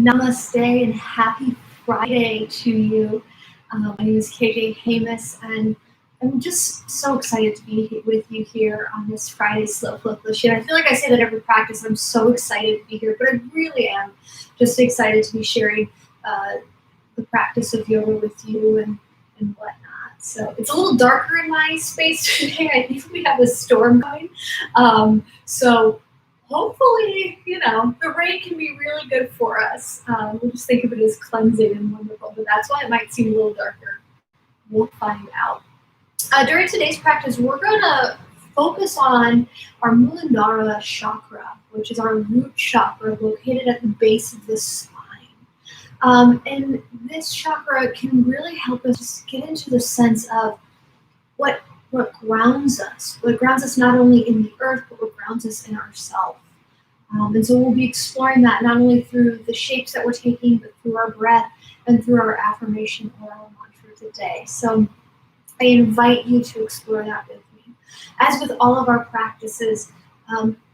Namaste and happy Friday to you. My name is KJ Hamus, and I'm just so excited to be with you here on this Friday Slow Flow Flow. I feel like I say that every practice. I'm so excited to be here, but I really am just excited to be sharing the practice of yoga with you and whatnot. So it's a little darker in my space today. I think we have a storm coming. So hopefully, the rain can be really good for us. We'll just think of it as cleansing and wonderful, but that's why it might seem a little darker. We'll find out. During today's practice, we're going to focus on our Muladhara chakra, which is our root chakra located at the base of the spine. And this chakra can really help us just get into the sense of what grounds us. What grounds us not only in the earth, but what grounds us in ourselves. And so we'll be exploring that not only through the shapes that we're taking, but through our breath and through our affirmation or our mantra today. So I invite you to explore that with me. As with all of our practices,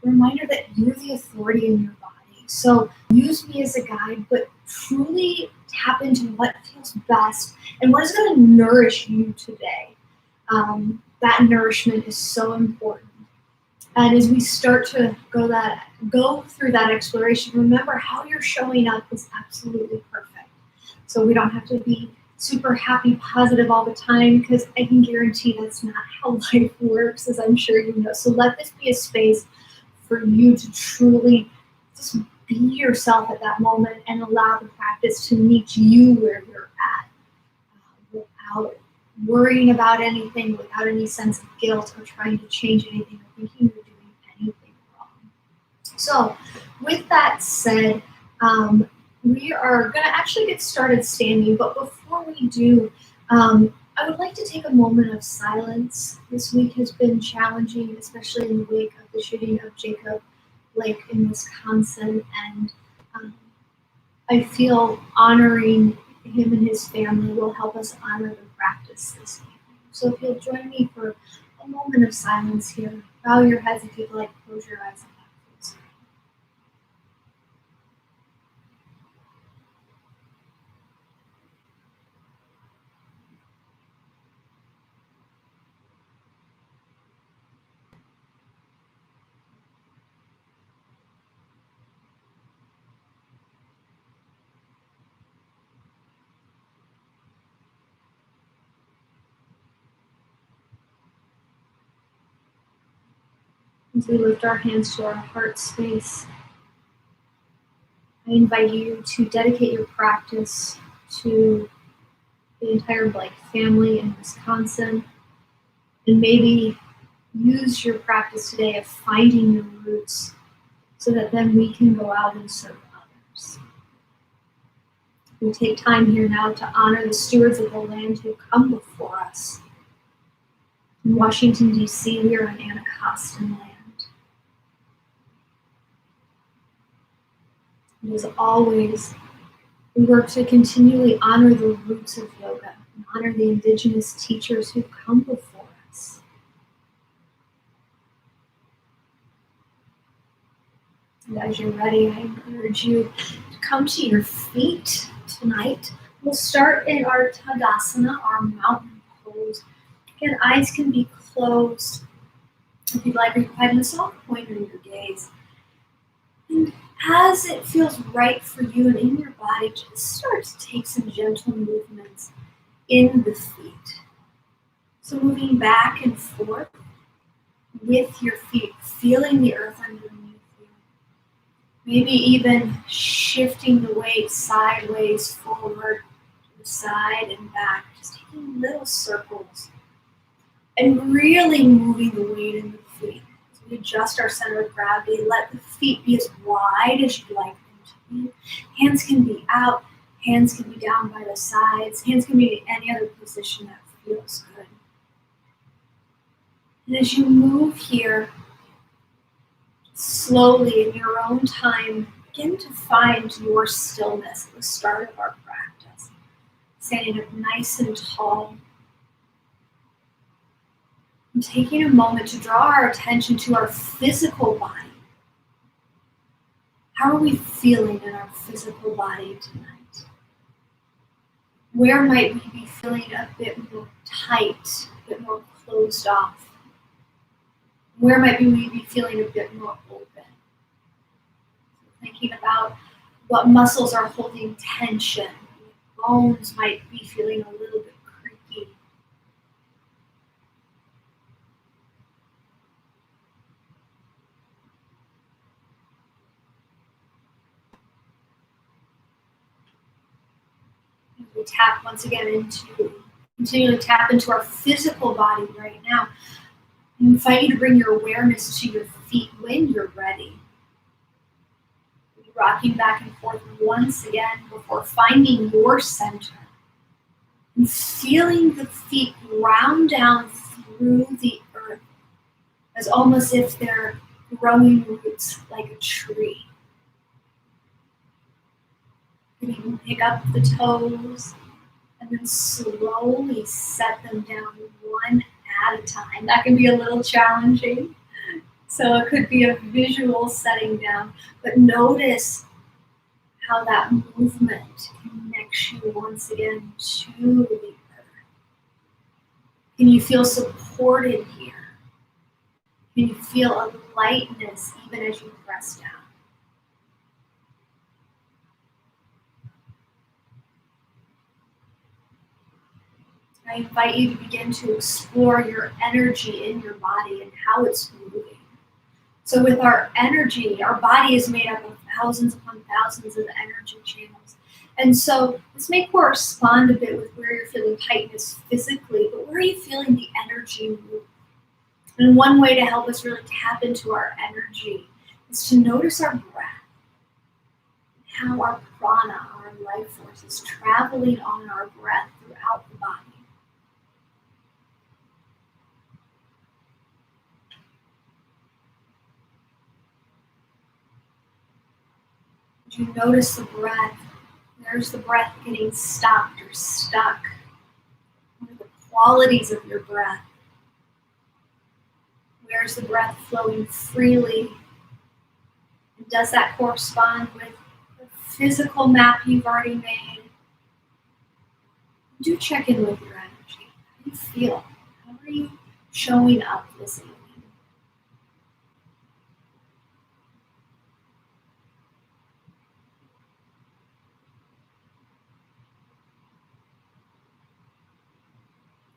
reminder that you're the authority in your body. So use me as a guide, but truly tap into what feels best and what is going to nourish you today. That nourishment is so important. And as we start to go through that exploration, remember how you're showing up is absolutely perfect. So we don't have to be super happy, positive all the time, because I can guarantee that's not how life works, as I'm sure you know. So let this be a space for you to truly just be yourself at that moment and allow the practice to meet you where you're at, without worrying about anything, without any sense of guilt or trying to change anything or thinking you're doing anything wrong. So with that said, we are going to actually get started standing, but before we do, I would like to take a moment of silence. This week has been challenging, especially in the wake of the shooting of Jacob Blake in Wisconsin, and I feel honoring him and his family will help us honor the practice this evening. So if you'll join me for a moment of silence here, bow your heads if you'd like, close your eyes. As we lift our hands to our heart space, I invite you to dedicate your practice to the entire Blake family in Wisconsin, and maybe use your practice today of finding your roots so that then we can go out and serve others. We take time here now to honor the stewards of the land who come before us. In Washington, D.C., we are on Anacostan land. And as always, we work to continually honor the roots of yoga and honor the indigenous teachers who come before us. And as you're ready, I encourage you to come to your feet tonight. We'll start in our Tadasana, our mountain pose. Again, eyes can be closed. If you'd like, you can find a soft pointer in your gaze. And as it feels right for you and in your body, just start to take some gentle movements in the feet. So moving back and forth with your feet, feeling the earth underneath you. Maybe even shifting the weight sideways, forward, to the side and back, just taking little circles. And really moving the weight in the feet. So we adjust our center of gravity. Let the feet be as wide as you'd like them to be. Hands can be out. Hands can be down by the sides. Hands can be in any other position that feels good. And as you move here, slowly in your own time, begin to find your stillness at the start of our practice. Standing up nice and tall. And taking a moment to draw our attention to our physical body. How are we feeling in our physical body tonight? Where might we be feeling a bit more tight, a bit more closed off? Where might we be feeling a bit more open? Thinking about what muscles are holding tension. Bones might be feeling a little bit creaky. We tap once again continue to tap into our physical body right now. I invite you to bring your awareness to your feet when you're ready. Rocking back and forth once again before finding your center. And feeling the feet ground down through the earth as almost if they're growing roots like a tree. You can pick up the toes and then slowly set them down one at a time. That can be a little challenging. So it could be a visual setting down, but notice how that movement connects you once again to the earth. Can you feel supported here? Can you feel a lightness even as you press down? I invite you to begin to explore your energy in your body and how it's moving. So with our energy, our body is made up of thousands upon thousands of energy channels. And so this may correspond a bit with where you're feeling tightness physically, but where are you feeling the energy move? And one way to help us really tap into our energy is to notice our breath, how our prana, our life force, is traveling on our breath throughout the body. You notice the breath. Where's the breath getting stopped or stuck? What are the qualities of your breath? Where's the breath flowing freely? And does that correspond with the physical map you've already made? Do check in with your energy. How do you feel? How are you showing up this evening?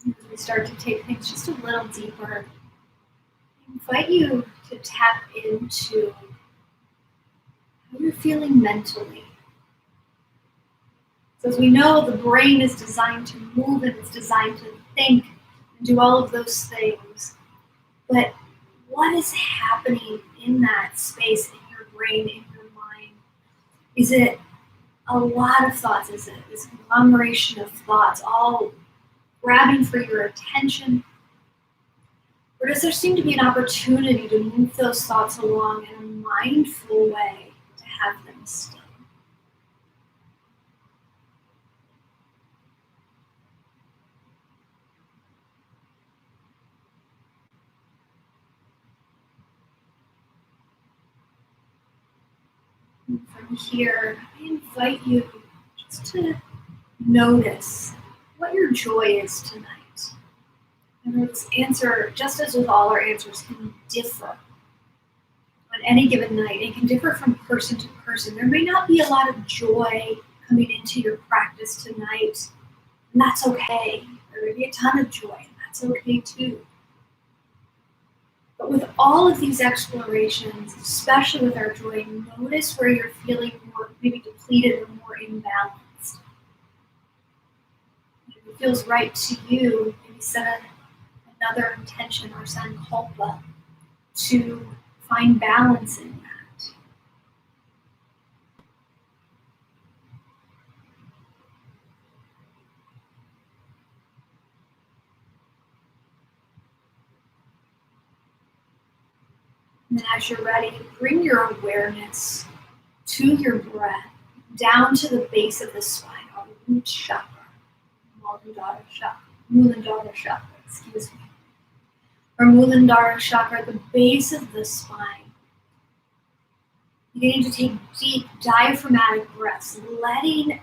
As we start to take things just a little deeper, I invite you to tap into how you're feeling mentally. So as we know, the brain is designed to move and it's designed to think and do all of those things. But what is happening in that space, in your brain, in your mind? Is it a lot of thoughts? Is it this conglomeration of thoughts all grabbing for your attention? Or does there seem to be an opportunity to move those thoughts along in a mindful way to have them still? And from here, I invite you just to notice what your joy is tonight. And this answer, just as with all our answers, can differ on any given night. It can differ from person to person. There may not be a lot of joy coming into your practice tonight, and that's okay. There may be a ton of joy, and that's okay too. But with all of these explorations, especially with our joy, notice where you're feeling more maybe depleted or more imbalanced. If it feels right to you, maybe set another intention or sankalpa to find balance in that. And then as you're ready, bring your awareness to your breath down to the base of the spine, our root chakra, Muladhara chakra, excuse me. Our Muladhara chakra at the base of the spine Beginning to take deep diaphragmatic breaths, letting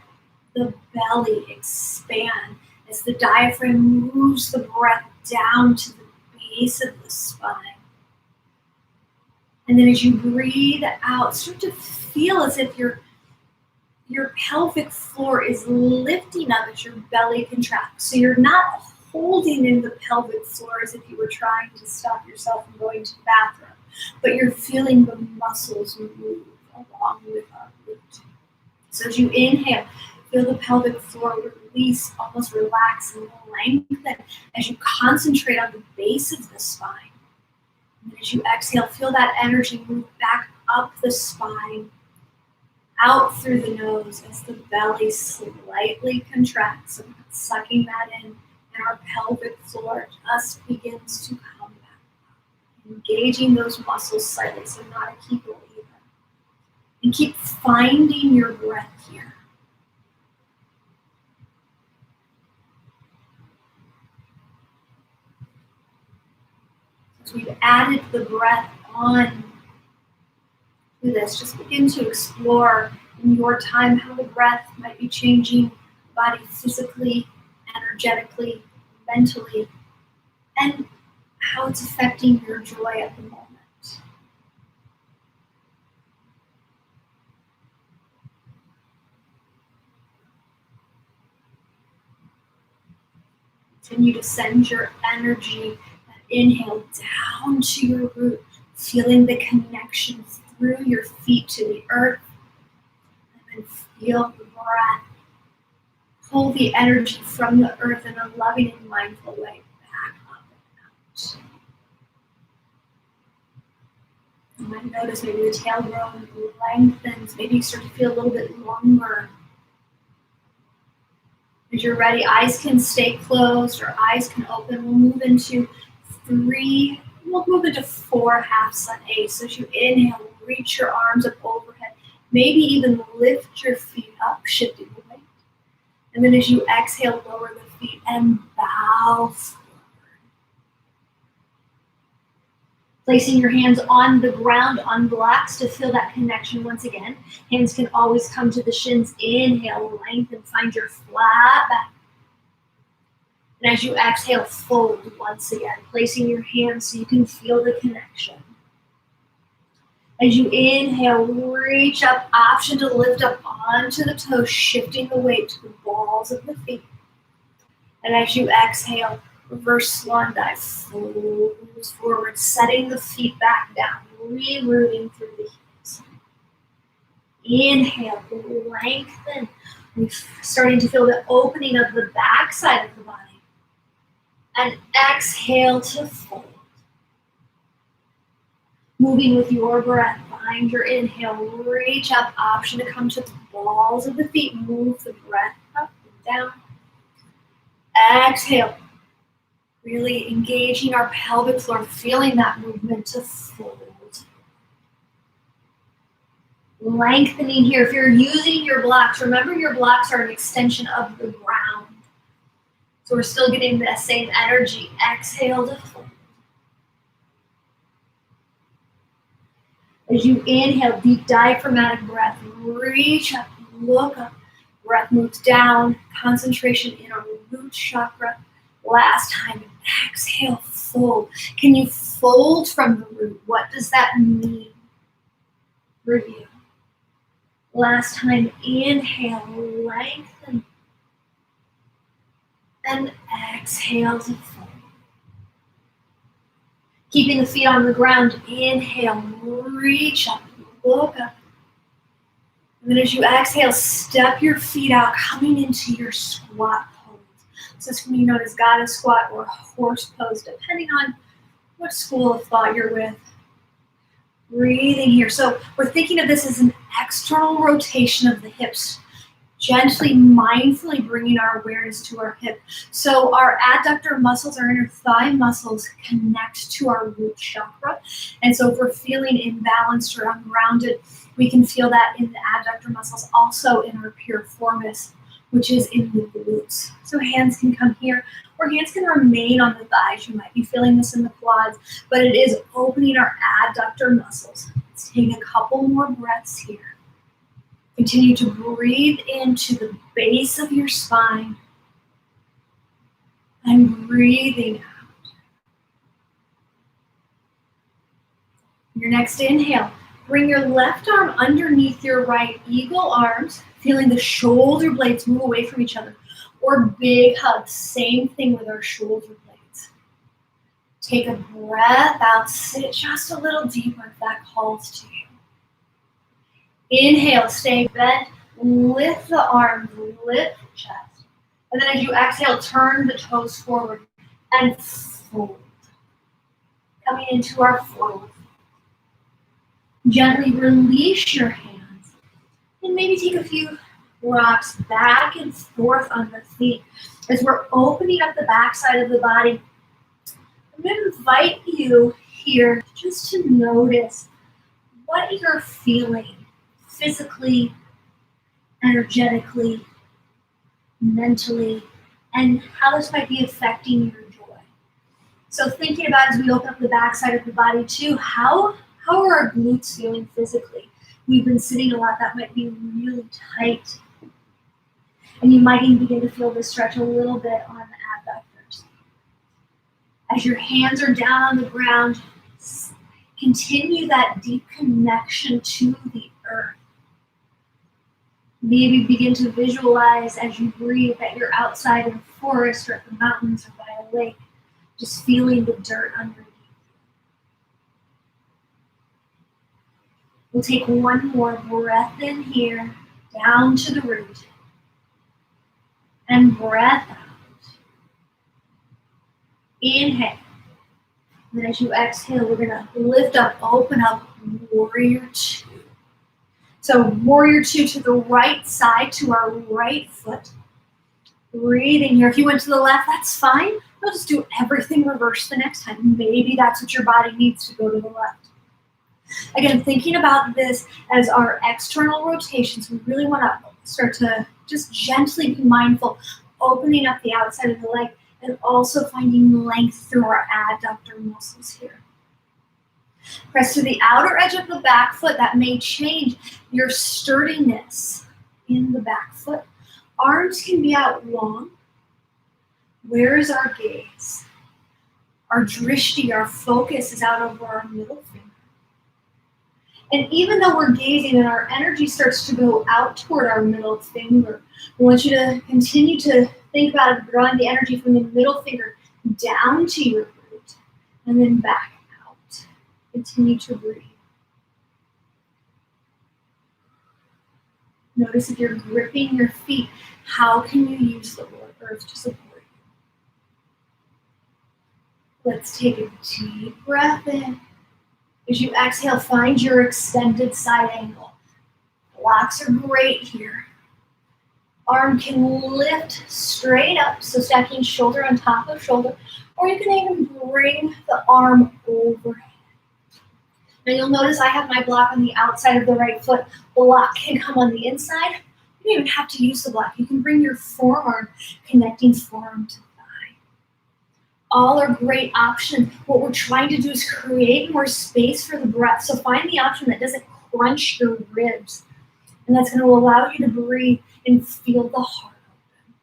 the belly expand as the diaphragm moves the breath down to the base of the spine. And then as you breathe out, start to feel as if your pelvic floor is lifting up as your belly contracts. So you're not holding in the pelvic floor as if you were trying to stop yourself from going to the bathroom, but you're feeling the muscles move along with our root. So as you inhale, feel the pelvic floor release, almost relax and lengthen as you concentrate on the base of the spine. And as you exhale, feel that energy move back up the spine, out through the nose as the belly slightly contracts. So sucking that in, and our pelvic floor just begins to come back up, engaging those muscles slightly, so not a keeper either. And keep finding your breath here. So we've added the breath on to this. Just begin to explore in your time how the breath might be changing the body physically, energetically, mentally, and how it's affecting your joy at the moment. Continue to send your energy, that inhale down to your root, feeling the connection through your feet to the earth, and then feel the breath. Pull the energy from the earth in a loving and mindful way back up and out. You might notice maybe the tailbone lengthens, maybe you start to feel a little bit longer. As you're ready, eyes can stay closed or eyes can open. We'll move into four half sun A. So as you inhale, reach your arms up overhead. Maybe even lift your feet up, shifting the weight. And then as you exhale, lower the feet and bow forward. Placing your hands on the ground, on blocks to feel that connection once again. Hands can always come to the shins. Inhale, lengthen, find your flat back. And as you exhale, fold once again, placing your hands so you can feel the connection. As you inhale, reach up, option to lift up onto the toes, shifting the weight to the balls of the feet. And as you exhale, reverse swan dive, folds forward, setting the feet back down, re-rooting through the heels. Inhale, lengthen. We're starting to feel the opening of the back side of the body. And exhale to fold. Moving with your breath, find your inhale, reach up, option to come to the balls of the feet, move the breath up and down. Exhale, really engaging our pelvic floor, feeling that movement to fold. Lengthening here. If you're using your blocks, remember your blocks are an extension of the ground. So we're still getting that same energy. Exhale to fold. As you inhale, deep diaphragmatic breath, reach up, look up. Breath moves down, concentration in our root chakra. Last time, exhale, fold. Can you fold from the root? What does that mean? Review. Last time, inhale, lengthen. And exhale to fold. Keeping the feet on the ground, inhale, reach up, look up. And then as you exhale, step your feet out, coming into your squat pose. So this can be known as goddess squat or horse pose, depending on what school of thought you're with. Breathing here. So we're thinking of this as an external rotation of the hips, gently, mindfully bringing our awareness to our hip. So our adductor muscles, our inner thigh muscles connect to our root chakra. And so if we're feeling imbalanced or ungrounded, we can feel that in the adductor muscles, also in our piriformis, which is in the glutes. So hands can come here, or hands can remain on the thighs. You might be feeling this in the quads, but it is opening our adductor muscles. Let's take a couple more breaths here. Continue to breathe into the base of your spine and breathing out. Your next inhale, bring your left arm underneath your right, eagle arms, feeling the shoulder blades move away from each other. Or big hug, same thing with our shoulder blades. Take a breath out, sit just a little deeper if that calls to you. Inhale, stay bent, lift the arms, lift the chest. And then as you exhale, turn the toes forward and fold. Coming into our fold. Gently release your hands and maybe take a few rocks back and forth on the feet. As we're opening up the backside of the body, I'm going to invite you here just to notice what you're feeling physically, energetically, mentally, and how this might be affecting your joy. So thinking about as we open up the backside of the body too, how are our glutes feeling physically? We've been sitting a lot, that might be really tight. And you might even begin to feel this stretch a little bit on the abductors. As your hands are down on the ground, continue that deep connection to the earth. Maybe begin to visualize as you breathe that you're outside in a forest or at the mountains or by a lake, just feeling the dirt underneath. We'll take one more breath in here, down to the root, and breath out. Inhale. And then as you exhale, we're gonna lift up, open up, warrior two. So warrior two to the right side, to our right foot. Breathing here. If you went to the left, that's fine. We'll just do everything reverse the next time. Maybe that's what your body needs to go to the left. Again, thinking about this as our external rotations, we really want to start to just gently be mindful, opening up the outside of the leg and also finding length through our adductor muscles here. Press to the outer edge of the back foot. That may change your sturdiness in the back foot. Arms can be out long. Where is our gaze? Our drishti, our focus is out over our middle finger. And even though we're gazing and our energy starts to go out toward our middle finger, I want you to continue to think about it, drawing the energy from the middle finger down to your root and then back out. Continue to breathe. Notice if you're gripping your feet, how can you use the earth to support you? Let's take a deep breath in. As you exhale, find your extended side angle. Blocks are great here. Arm can lift straight up, so stacking shoulder on top of shoulder, or you can even bring the arm overhead. Now you'll notice I have my block on the outside of the right foot. Block can come on the inside. You don't even have to use the block. You can bring your forearm, connecting forearm to thigh. All are great options. What we're trying to do is create more space for the breath. So find the option that doesn't crunch your ribs. And that's going to allow you to breathe and feel the heart open.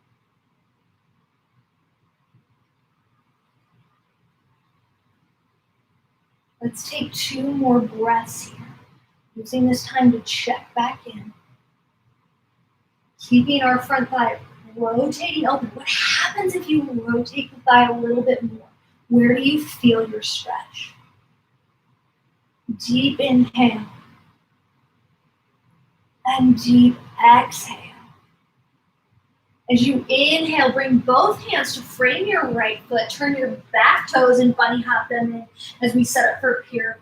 Let's take 2 more breaths here. Using this time to check back in. Keeping our front thigh rotating open. What happens if you rotate the thigh a little bit more? Where do you feel your stretch? Deep inhale. And deep exhale. As you inhale, bring both hands to frame your right foot. Turn your back toes and bunny hop them in as we set up for a pyramid.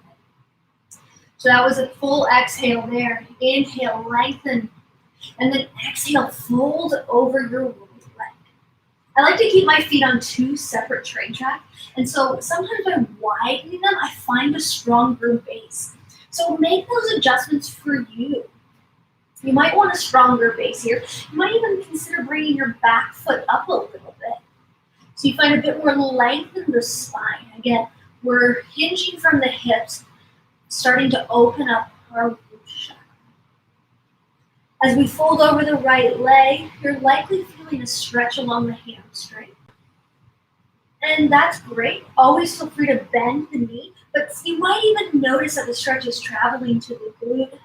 So that was a full exhale there. Inhale, lengthen. And then exhale, fold over your right leg. I like to keep my feet on 2 separate train tracks. And so sometimes by widening them, I find a stronger base. So make those adjustments for you. You might want a stronger base here. You might even consider bringing your back foot up a little bit. So you find a bit more length in the spine. Again, we're hinging from the hips, starting to open up our root chakra. As we fold over the right leg, you're likely feeling a stretch along the hamstring. And that's great. Always feel free to bend the knee, but you might even notice that the stretch is traveling to the glute.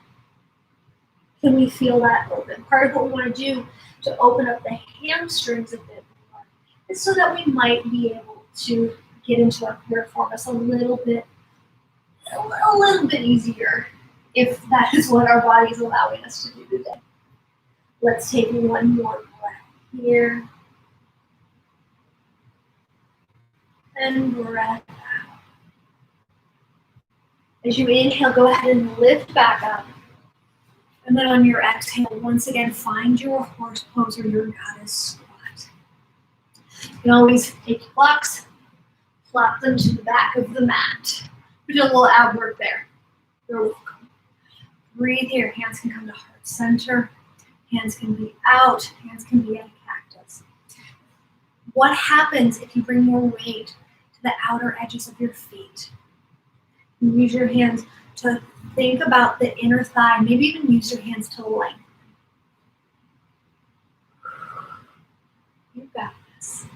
Can we feel that open? Part of what we want to do to open up the hamstrings a bit more is so that we might be able to get into our piriformis a little bit easier, if that is what our body is allowing us to do today. Let's take one more breath here. And breath out. As you inhale, go ahead and lift back up. And then on your exhale, once again, find your horse pose or your goddess squat. You can always take your blocks, flop them to the back of the mat. We did a little ab work there. You're welcome. Breathe here. Hands can come to heart center. Hands can be out. Hands can be at a cactus. What happens if you bring more weight to the outer edges of your feet? You use your hands to think about the inner thigh. Maybe even use your hands to lengthen. You got this.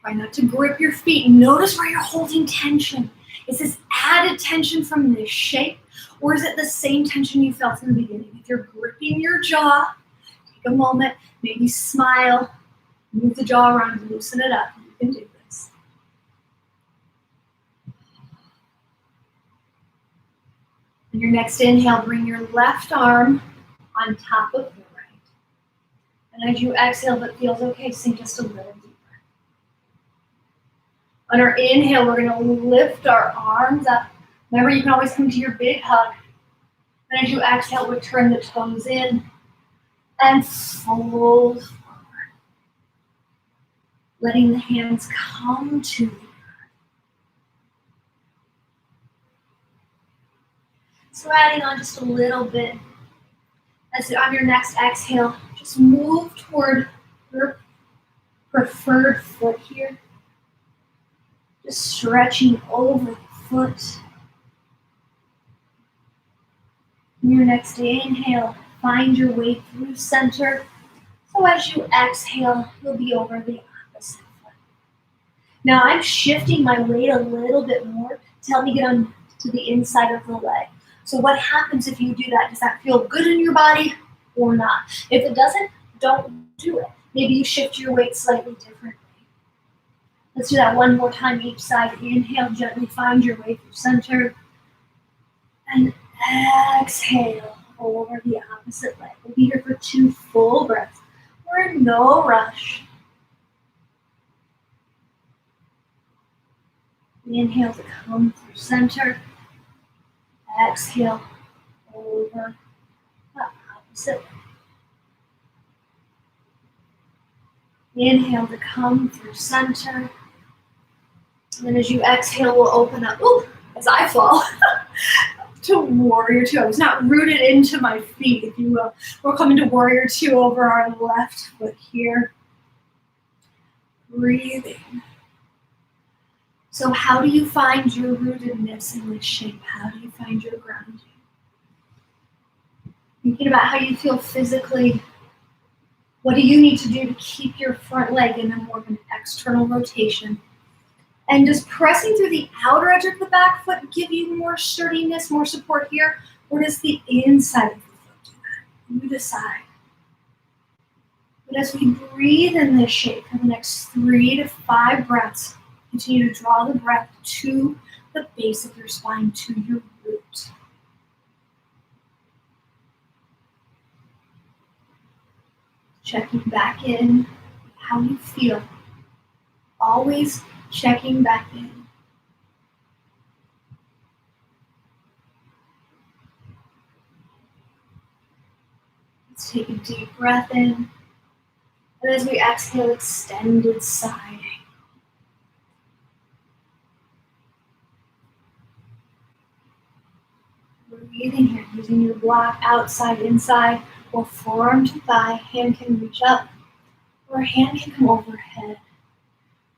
Try not to grip your feet. Notice where you're holding tension. Is this added tension from this shape, or is it the same tension you felt in the beginning? If you're gripping your jaw, take a moment, maybe smile, move the jaw around, loosen it up. You can do this. On your next inhale, bring your left arm on top of the right. And as you exhale, if it feels okay, sink just a little deeper. On our inhale, we're going to lift our arms up. Remember, you can always come to your big hug. And as you exhale, we turn the toes in and fold forward. Letting the hands come to the earth. So adding on just a little bit. As on your next exhale, just move toward your preferred foot here. Just stretching over the foot. In your next inhale, find your way through center. So as you exhale, you'll be over the opposite foot. Now I'm shifting my weight a little bit more to help me get on to the inside of the leg. So what happens if you do that? Does that feel good in your body or not? If it doesn't, don't do it. Maybe you shift your weight slightly differently. Let's do that one more time each side. Inhale, gently find your way through center. And exhale over the opposite leg. We'll be here for 2 full breaths. We're in no rush. Inhale to come through center. Exhale over the opposite leg. Inhale to come through center. And then as you exhale, we'll open up, as I fall, to warrior 2. I was not rooted into my feet, if you will. We're coming to warrior 2 over our left foot here. Breathing. So how do you find your rootedness in this shape? How do you find your grounding? Thinking about how you feel physically. What do you need to do to keep your front leg in a more of an external rotation? And does pressing through the outer edge of the back foot give you more sturdiness, more support here? Or does the inside of the foot do that? You decide. But as we breathe in this shape for the next 3 to 5 breaths, continue to draw the breath to the base of your spine, to your root. Checking back in, how you feel. Always checking back in. Let's take a deep breath in. And as we exhale, extended side. Breathing here, using your block outside, inside, or forearm to thigh. Hand can reach up, or hand can come overhead.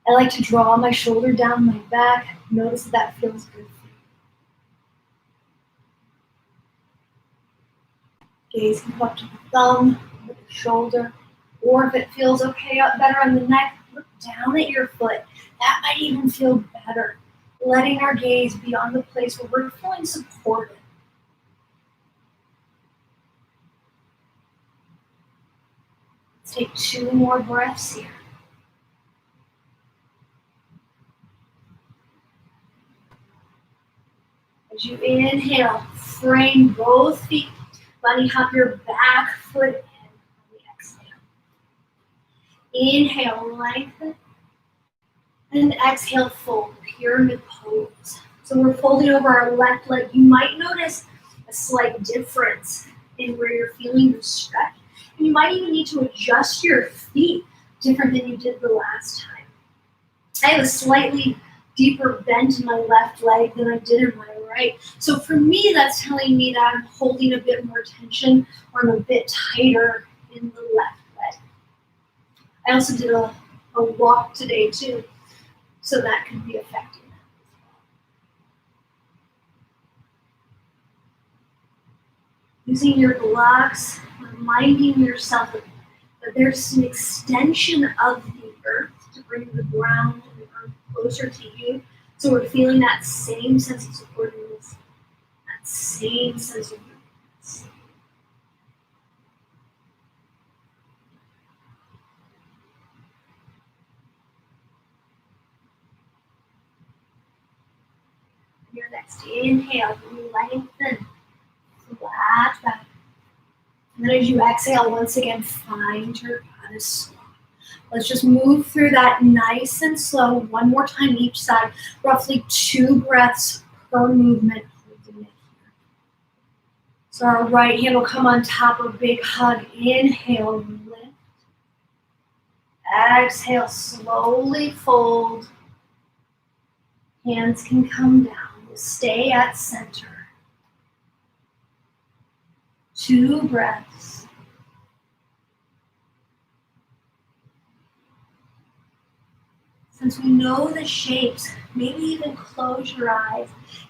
I like to draw my shoulder down my back. Notice that feels good for you. Gaze can go up to the thumb, or the shoulder, or if it feels okay up better on the neck, look down at your foot. That might even feel better. Letting our gaze be on the place where we're feeling supported. Let's take 2 more breaths here. As you inhale, frame both feet. Bunny hop your back foot in on the exhale. Inhale, lengthen. And exhale, fold, pyramid pose. So we're folding over our left leg. You might notice a slight difference in where you're feeling the stretch. And you might even need to adjust your feet different than you did the last time. I have a slightly deeper bend in my left leg than I did in my right. So for me, that's telling me that I'm holding a bit more tension or I'm a bit tighter in the left leg. I also did a walk today too, so that could be affecting that as well. Using your blocks, reminding yourself that there's an extension of the earth to bring the ground and the earth closer to you. So we're feeling that same sense of supportedness, that same sense of rootiness. Your next inhale, lengthen, flat back. And then as you exhale, once again, find your goddess slow. Let's just move through that nice and slow. One more time each side. Roughly 2 breaths per movement. Holding it here. So our right hand will come on top, a big hug. Inhale, lift. Exhale, slowly fold. Hands can come down. We'll stay at center. 2 breaths. Since we know the shapes, maybe even close your eyes,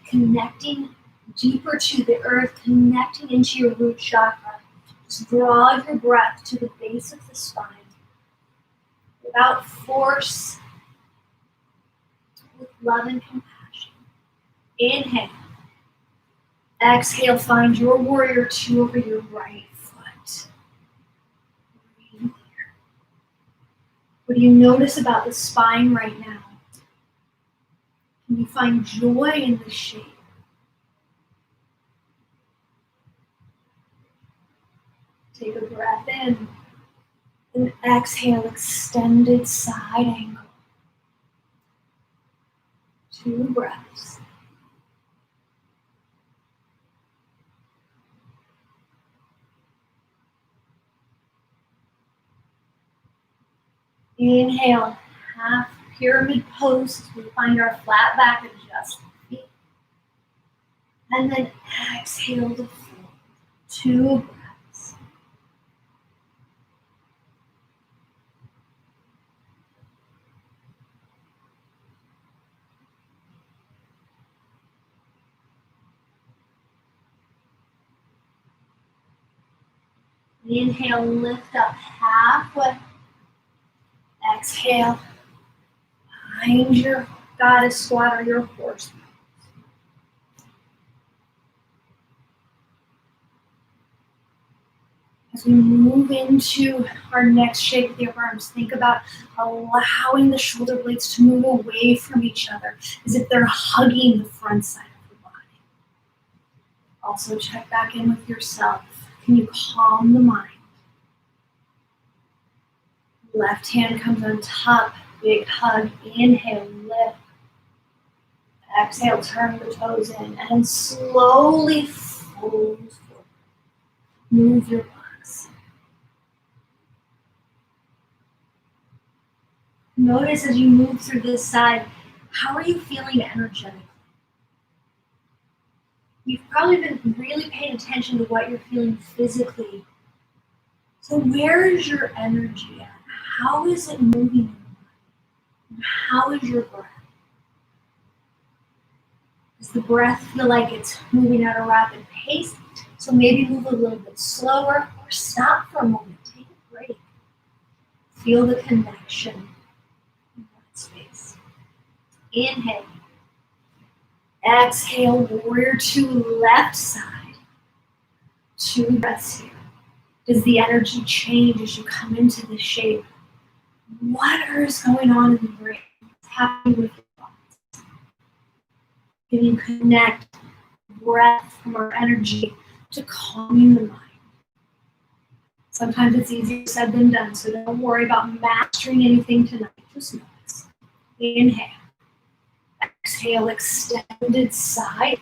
connecting deeper to the earth, connecting into your root chakra. Just draw your breath to the base of the spine without force, with love and compassion. Inhale. Exhale, find your warrior 2 over your right foot. Breathe here. What do you notice about the spine right now? Can you find joy in the shape? Take a breath in. And exhale, extended side angle. 2 breaths. Inhale, half pyramid pose as we find our flat back, adjust the feet. And then exhale to fold. 2 breaths. Inhale, lift up halfway. Exhale, find your goddess squat or your horse. As we move into our next shape with the upper arms, think about allowing the shoulder blades to move away from each other as if they're hugging the front side of the body. Also check back in with yourself. Can you calm the mind? Left hand comes on top, big hug, inhale, lift. Exhale, turn the toes in and slowly fold forward. Move your blocks. Notice as you move through this side, how are you feeling energetically? You've probably been really paying attention to what you're feeling physically. So where is your energy at? How is it moving in your body? How is your breath? Does the breath feel like it's moving at a rapid pace? So maybe move a little bit slower or stop for a moment. Take a break. Feel the connection in that space. Inhale. Exhale, warrior two, left side. 2 breaths here. Does the energy change as you come into the shape? What is going on in the brain? What's happening with your thoughts? Can you connect breath from our energy to calming the mind? Sometimes it's easier said than done, so don't worry about mastering anything tonight. Just notice. Inhale. Exhale, extended side.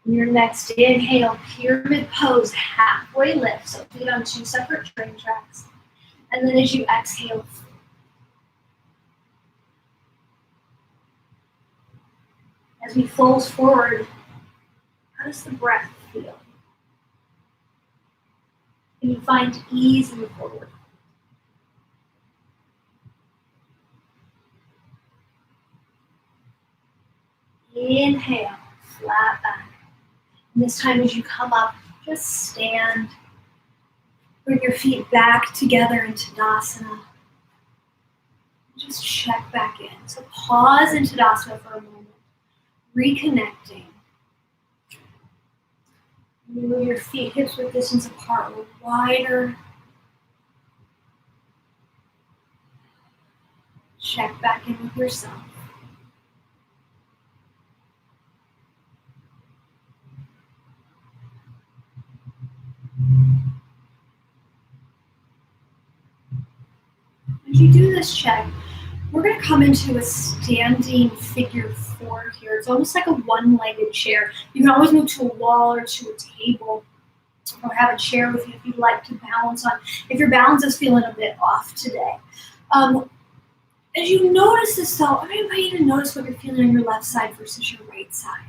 Your next inhale, pyramid pose, halfway lift. So feet on 2 separate train tracks. And then as you exhale, as we fold forward, how does the breath feel? Can you find ease in the forward? Inhale, flat back. And this time as you come up, just stand. Bring your feet back together into Tadasana. Just check back in. So pause in Tadasana for a moment. Reconnecting. Move your feet hips width distance apart or wider. Check back in with yourself. As you do this check, we're going to come into a standing figure 4 here. It's almost like a one-legged chair. You can always move to a wall or to a table or have a chair with you if you'd like to balance on. If your balance is feeling a bit off today. As you notice this though, I invite you to notice what you're feeling on your left side versus your right side.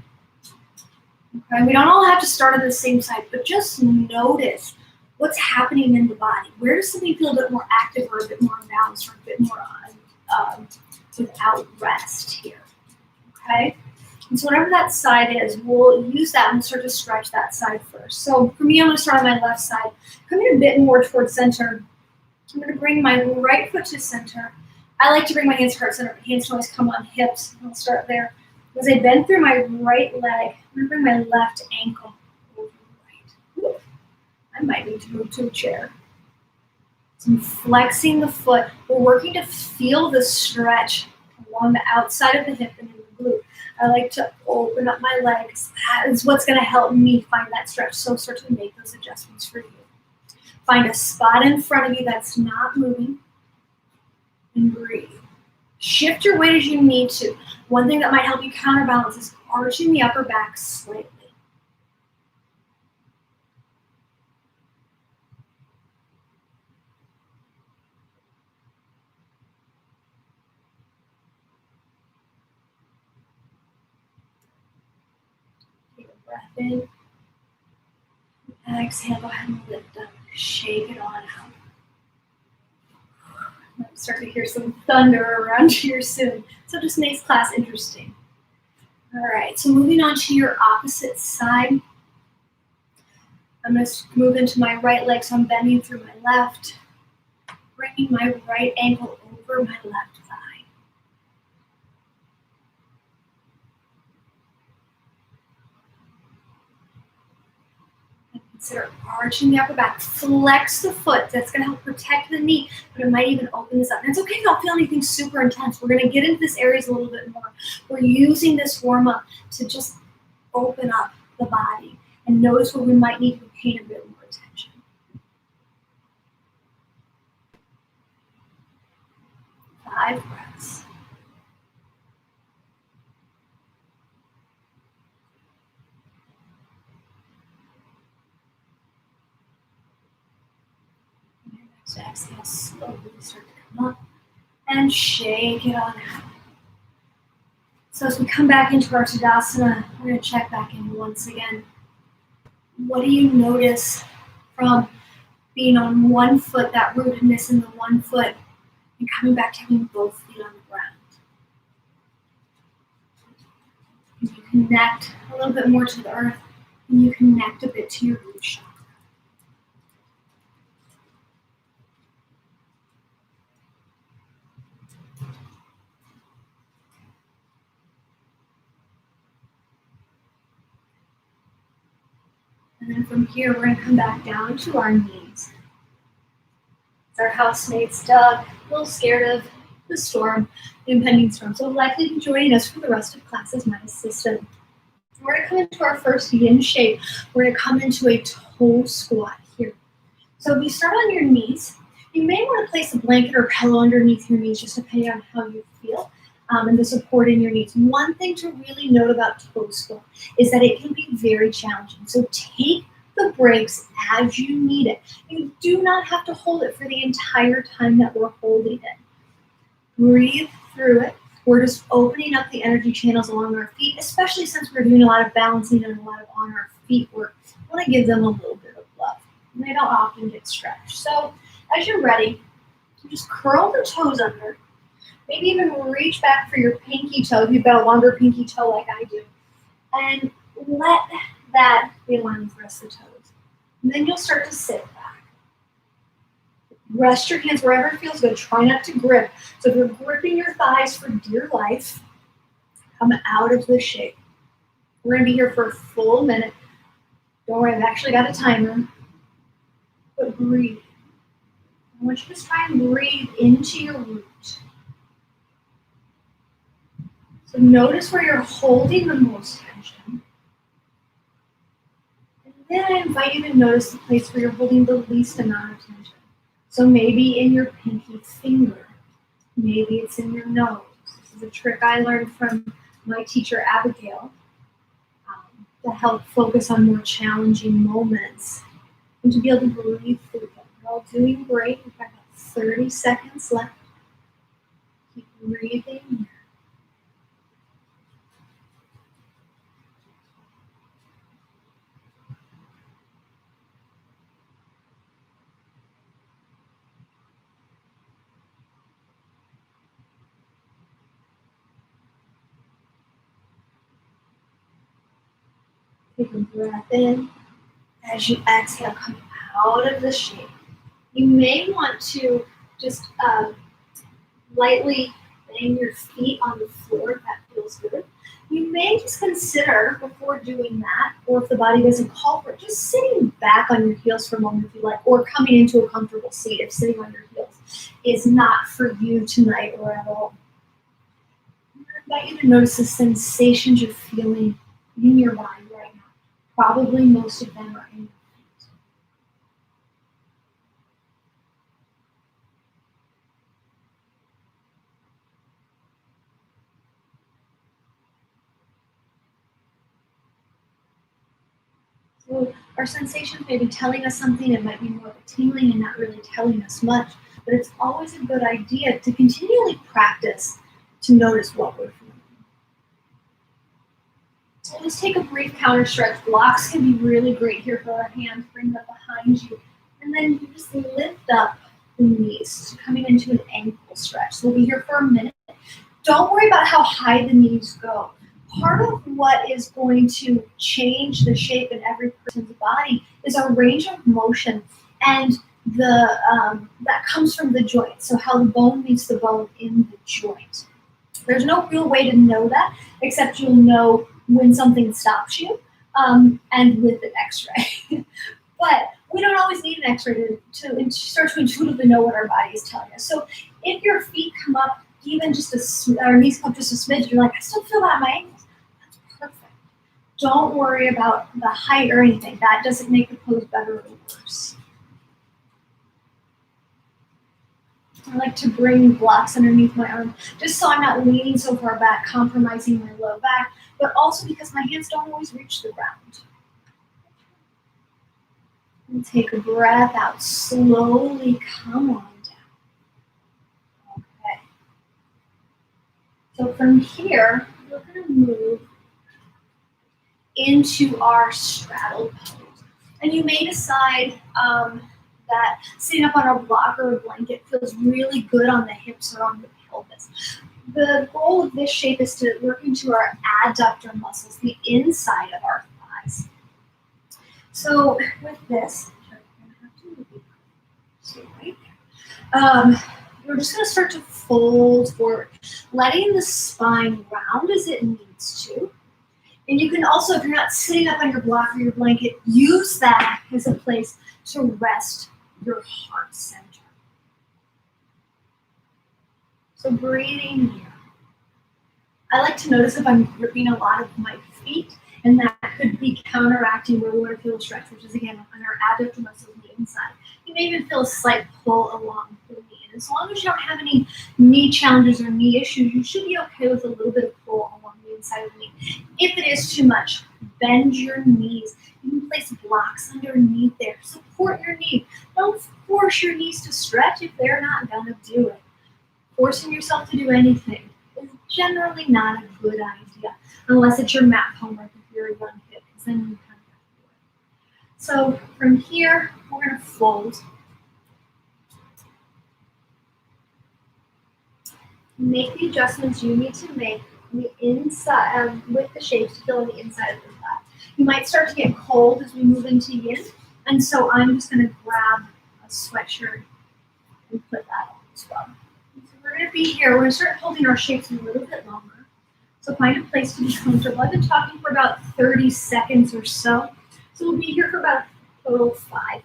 Okay, we don't all have to start on the same side, but just notice what's happening in the body. Where does something feel a bit more active or a bit more unbalanced or a bit more without rest here, okay? And so whatever that side is, we'll use that and start to stretch that side first. So for me, I'm gonna start on my left side. Coming a bit more towards center. I'm gonna bring my right foot to center. I like to bring my hands to heart center. My hands can always come on hips. I'll start there. As I bend through my right leg, I'm gonna bring my left ankle over the right. Ooh, I might need to move to a chair. So I'm flexing the foot. We're working to feel the stretch along the outside of the hip and in the glute. I like to open up my legs. That is what's going to help me find that stretch. So start to make those adjustments for you. Find a spot in front of you that's not moving and breathe. Shift your weight as you need to. One thing that might help you counterbalance is arching the upper back slightly. Take a breath in. Exhale, go ahead and lift up. Shake it on out. Might start to hear some thunder around here soon. So just makes class interesting. All right, so moving on to your opposite side. I'm going to move into my right leg, so I'm bending through my left, bringing my right ankle over my left thigh. And consider arching the upper back. Flex the foot. That's going to help protect the knee, but it might even open this up. And it's okay if you don't feel anything super intense. We're going to get into this areas a little bit more. We're using this warm-up to just open up the body and notice where we might need to pay a bit more attention. Five breaths. So exhale, slowly start to come up and shake it on out. So as we come back into our Tadasana, we're going to check back in once again. What do you notice from being on one foot, that rootedness in the one foot, and coming back to having both feet on the ground. And you connect a little bit more to the earth, and you connect a bit to your root chakra. And then from here, we're going to come back down to our knees. Our housemates, Doug, a little scared of the storm, the impending storm, so likely to be joining us for the rest of class as my assistant. We're going to come into our first yin shape. We're going to come into a toe squat here. So if you start on your knees, you may want to place a blanket or pillow underneath your knees, just depending on how you feel and the support in your knees. One thing to really note about toe squat is that it can be very challenging. So take the breaks as you need it. You do not have to hold it for the entire time that we're holding it. Breathe through it. We're just opening up the energy channels along our feet, especially since we're doing a lot of balancing and a lot of on our feet work. I want to give them a little bit of love. And they don't often get stretched. So as you're ready, you just curl the toes under. Maybe even reach back for your pinky toe if you've got a longer pinky toe like I do. And let that be aligned with the rest of the toes. And then you'll start to sit back. Rest your hands wherever it feels good. Try not to grip. So if you're gripping your thighs for dear life, come out of this shape. We're going to be here for a full minute. Don't worry, I've actually got a timer. But breathe. I want you to try and breathe into your root. So notice where you're holding the most tension. And then I invite you to notice the place where you're holding the least amount of tension. So maybe in your pinky finger. Maybe it's in your nose. This is a trick I learned from my teacher, Abigail, to help focus on more challenging moments and to be able to breathe through them. We're all doing great. We've got about 30 seconds left. Keep breathing. Take a breath in. As you exhale, come out of the shape. You may want to just lightly bang your feet on the floor if that feels good. You may just consider, before doing that, or if the body doesn't call for it, just sitting back on your heels for a moment if you like, or coming into a comfortable seat if sitting on your heels is not for you tonight or at all. I invite you to notice the sensations you're feeling in your body right now. Probably most of them are in your feet. So our sensations may be telling us something. It might be more of a tingling and not really telling us much. But it's always a good idea to continually practice to notice what we're feeling. So let's take a brief counter stretch. Blocks can be really great here for our hands. Bring them behind you. And then you just lift up the knees, so coming into an ankle stretch. So we'll be here for a minute. Don't worry about how high the knees go. Part of what is going to change the shape in every person's body is our range of motion, and that comes from the joint. So how the bone meets the bone in the joint. There's no real way to know that, except you'll know when something stops you, and with an x-ray. But we don't always need an x-ray to start to intuitively know what our body is telling us. So if your feet come up even just our knees come up just a smidge, you're like, I still feel that in my ankles. That's perfect. Don't worry about the height or anything. That doesn't make the pose better or worse. I like to bring blocks underneath my arm, just so I'm not leaning so far back, compromising my low back, but also because my hands don't always reach the ground. And take a breath out, slowly come on down. Okay. So from here, we're going to move into our straddle pose. And you may decide that. Sitting up on a block or a blanket feels really good on the hips or on the pelvis. The goal of this shape is to work into our adductor muscles, the inside of our thighs. So with this, we're just going to start to fold forward, letting the spine round as it needs to. And you can also, if you're not sitting up on your block or your blanket, use that as a place to rest your heart center. So breathing here. I like to notice if I'm gripping a lot of my feet, and that could be counteracting where we want to feel stretch, which is again on our adductor muscles on the inside. You may even feel a slight pull along the knee. And as long as you don't have any knee challenges or knee issues, you should be okay with a little bit of pull along the inside of the knee. If it is too much, bend your knees. You can place blocks underneath there. Support your knee. Don't force your knees to stretch if they're not going to do it. Forcing yourself to do anything is generally not a good idea, unless it's your math homework if you're a young kid, because then you kind of have to do it. So from here, we're going to fold. Make the adjustments you need to make on the inside with the shapes to fill in the inside of the thigh. You might start to get cold as we move into yin, and so I'm just going to grab a sweatshirt and put that on as well. So we're going to be here. We're going to start holding our shapes a little bit longer. So find a place to be comfortable. I've been talking for about 30 seconds or so. So we'll be here for about a total of 5 minutes.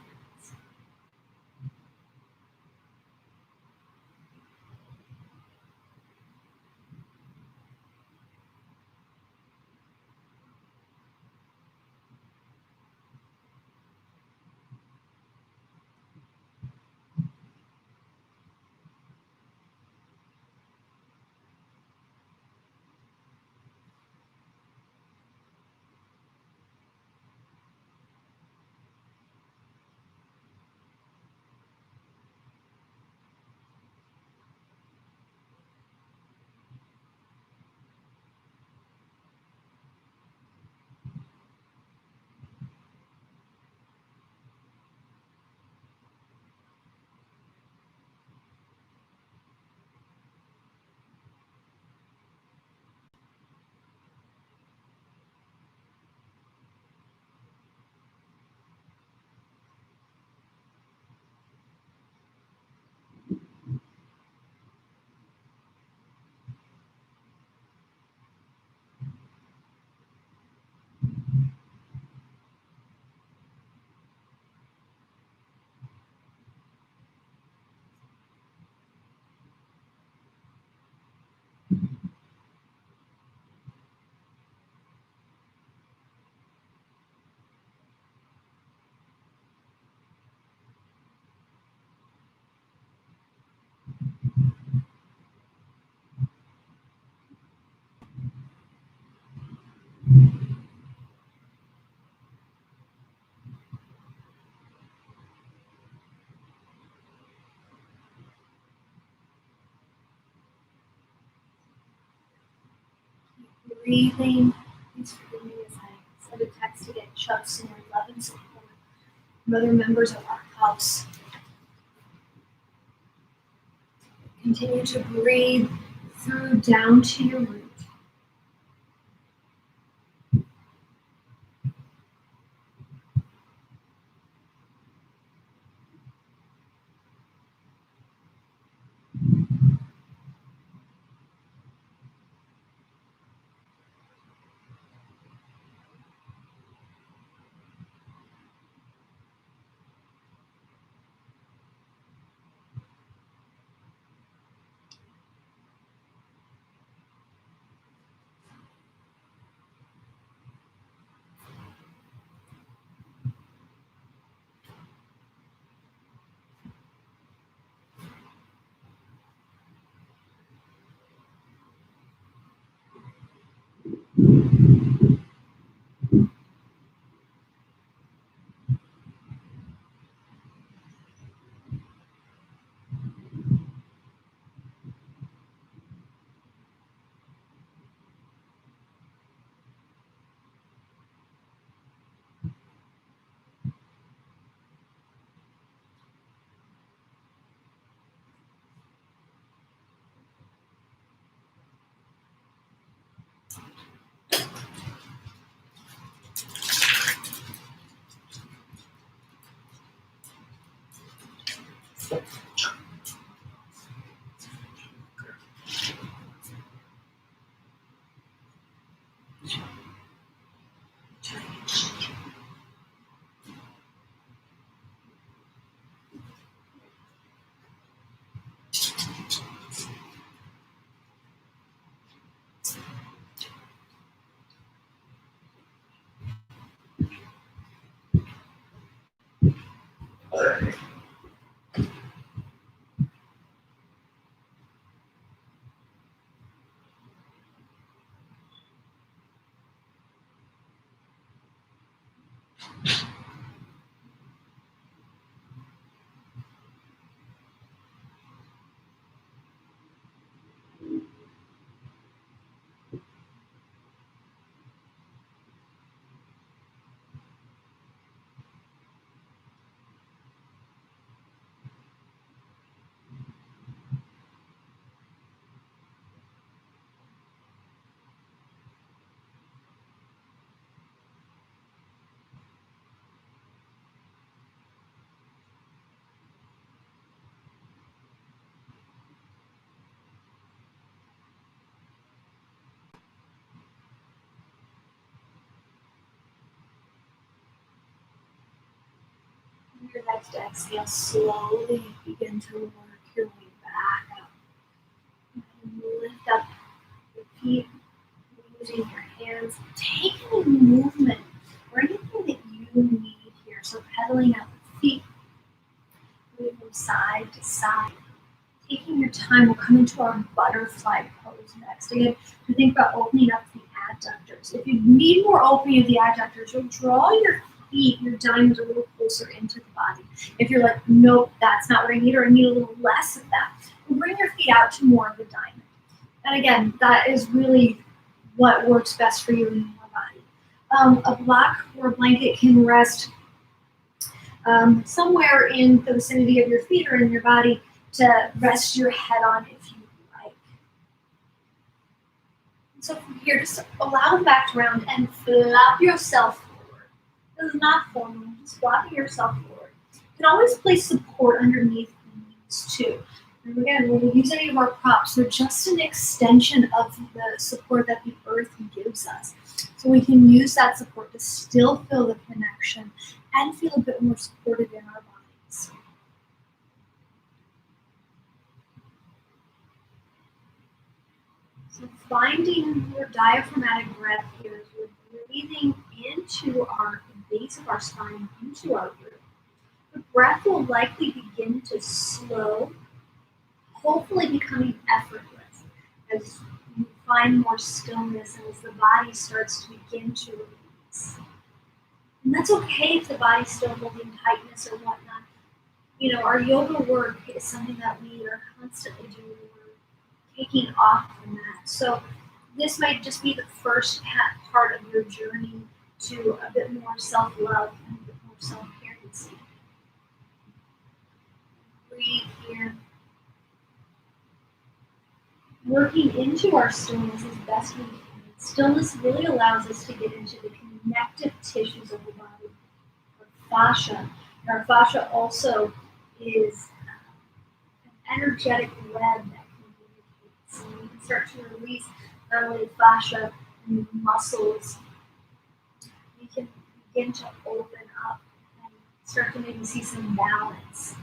Breathing. Please forgive me as I send a text to get Chuck's and your love and support from other members of our house. Continue to breathe through down to your root. Your next exhale, slowly begin to work your way back up. And lift up your feet using your hands. Take any movement or anything that you need here. So pedaling out the feet, moving from side to side. Taking your time, we'll come into our butterfly pose next. Again, to think about opening up the adductors. If you need more opening of the adductors, you'll draw your feet, your diamonds a little closer into the body. If you're like, nope, that's not what I need, or I need a little less of that, we'll bring your feet out to more of a diamond. And again, that is really what works best for you and your body. A block or a blanket can rest somewhere in the vicinity of your feet or in your body to rest your head on if you like. So from here, just allow them back around and flop yourself forward. This is not formal, just flopping yourself forward. You can always place support underneath the knees too. And again, when we use any of our props, they're just an extension of the support that the earth gives us. So we can use that support to still feel the connection and feel a bit more supported in our bodies. So finding your diaphragmatic breath here as we're breathing into our base of our spine, into our root. The breath will likely begin to slow, hopefully becoming effortless as you find more stillness and as the body starts to begin to release. And that's okay if the body's still holding tightness or whatnot. You know, our yoga work is something that we are constantly doing. We're taking off from that. So this might just be the first part of your journey to a bit more self-love and a bit more self-care. Breathe here. Working into our stillness as best we can. Stillness really allows us to get into the connective tissues of the body, our fascia. And our fascia also is an energetic web that communicates. So we can start to release not only fascia and muscles, we can begin to open up and start to maybe see some balance.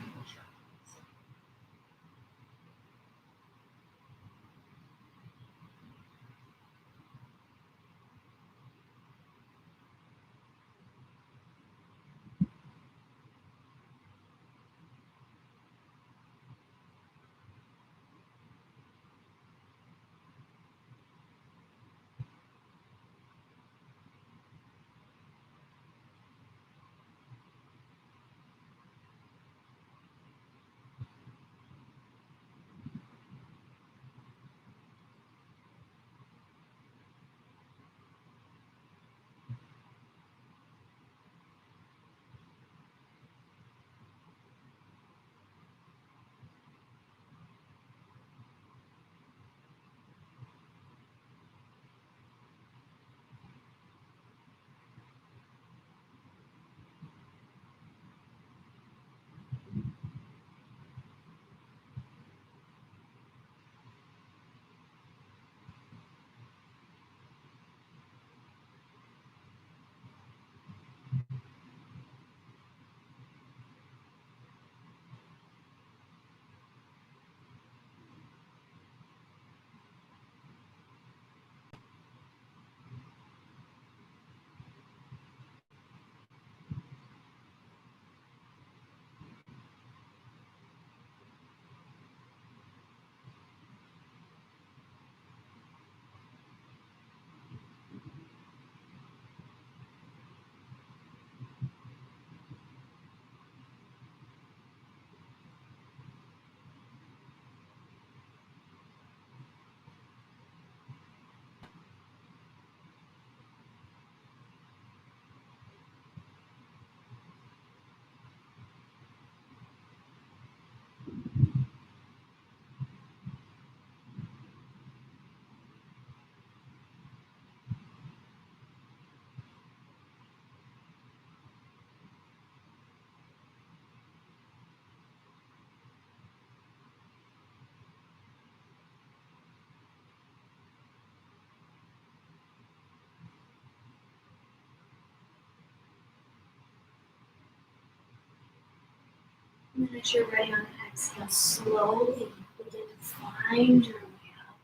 And then as you're ready on an exhale, slowly begin to find your way up.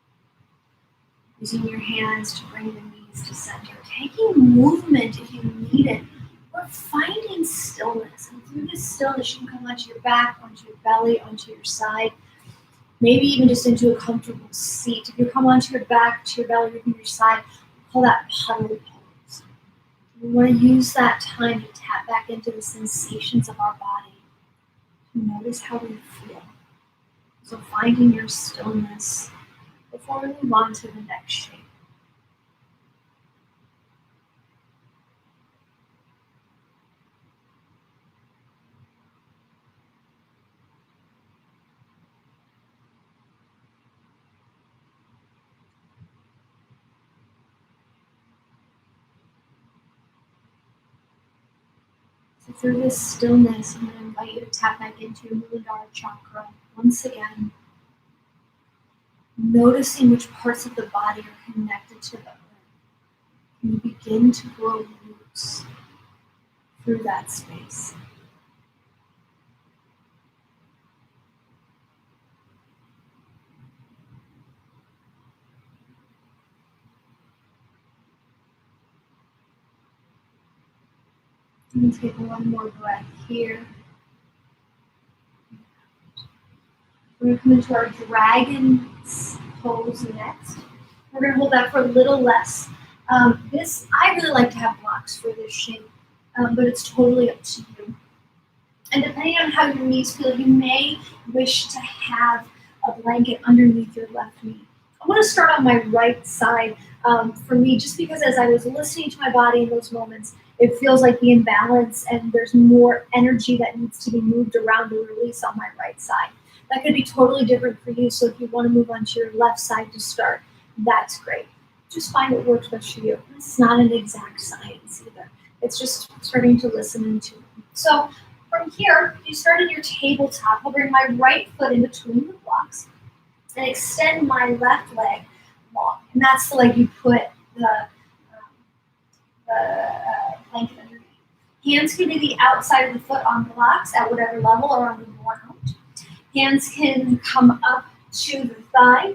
Using your hands to bring the knees to center. Taking movement if you need it. Or finding stillness. And through this stillness, you can come onto your back, onto your belly, onto your side. Maybe even just into a comfortable seat. If you come onto your back, to your belly, or to your side, call that puddle pose. We want to use that time to tap back into the sensations of our body. Notice how we feel. So finding your stillness before we move on to the next shape. So through this stillness, I'm going to invite you to tap back into your Muladhara chakra once again, noticing which parts of the body are connected to the earth. And you begin to grow roots through that space. And take one more breath here. We're going to come into our dragon's pose next. We're going to hold that for a little less. I really like to have blocks for this shape, but it's totally up to you. And depending on how your knees feel, you may wish to have a blanket underneath your left knee. I want to start on my right side for me, just because as I was listening to my body in those moments, it feels like the imbalance and there's more energy that needs to be moved around to release on my right side. That could be totally different for you, so if you want to move on to your left side to start, that's great. Just find what works best for you. It's not an exact science either. It's just starting to listen into it. So from here, you start in your tabletop. I'll bring my right foot in between the blocks and extend my left leg long. And that's the leg you put the blanket underneath. Hands can be the outside of the foot on blocks at whatever level or on the ground. Hands can come up to the thigh,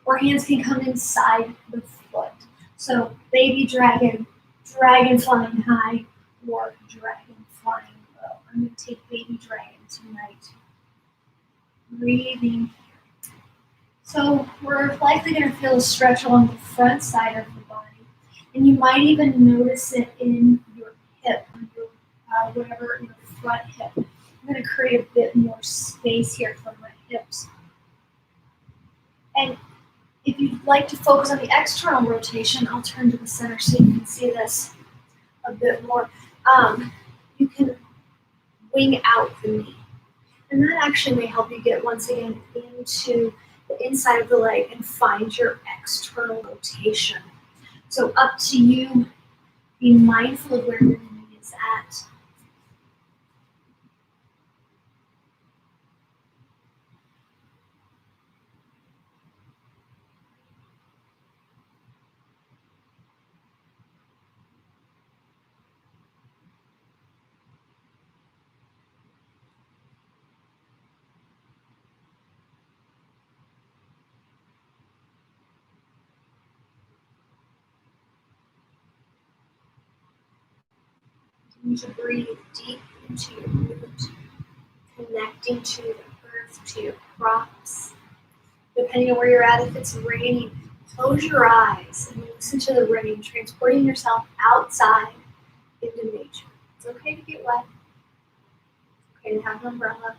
or hands can come inside the foot. So baby dragon, dragon flying high, or dragon flying low. I'm going to take baby dragon tonight. Breathing. So we're likely going to feel a stretch along the front side of the body. And you might even notice it in your hip, your, whatever, your front hip. I'm going to create a bit more space here for my hips. And if you'd like to focus on the external rotation, I'll turn to the center so you can see this a bit more. You can wing out the knee. And that actually may help you get once again into the inside of the leg and find your external rotation. So up to you, be mindful of where your knee is at. You should breathe deep into your root, connecting to the earth, to your crops. Depending on where you're at, if it's raining, close your eyes and listen to the rain, transporting yourself outside into nature. It's okay to get wet. It's okay to have an umbrella.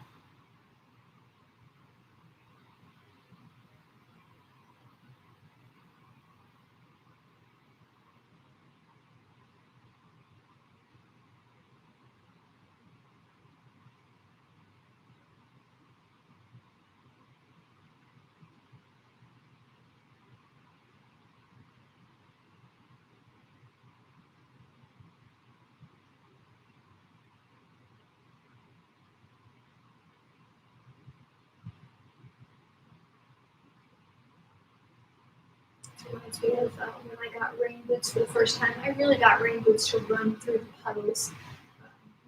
It reminds me of when I got rain boots for the first time. I really got rain boots to run through the puddles.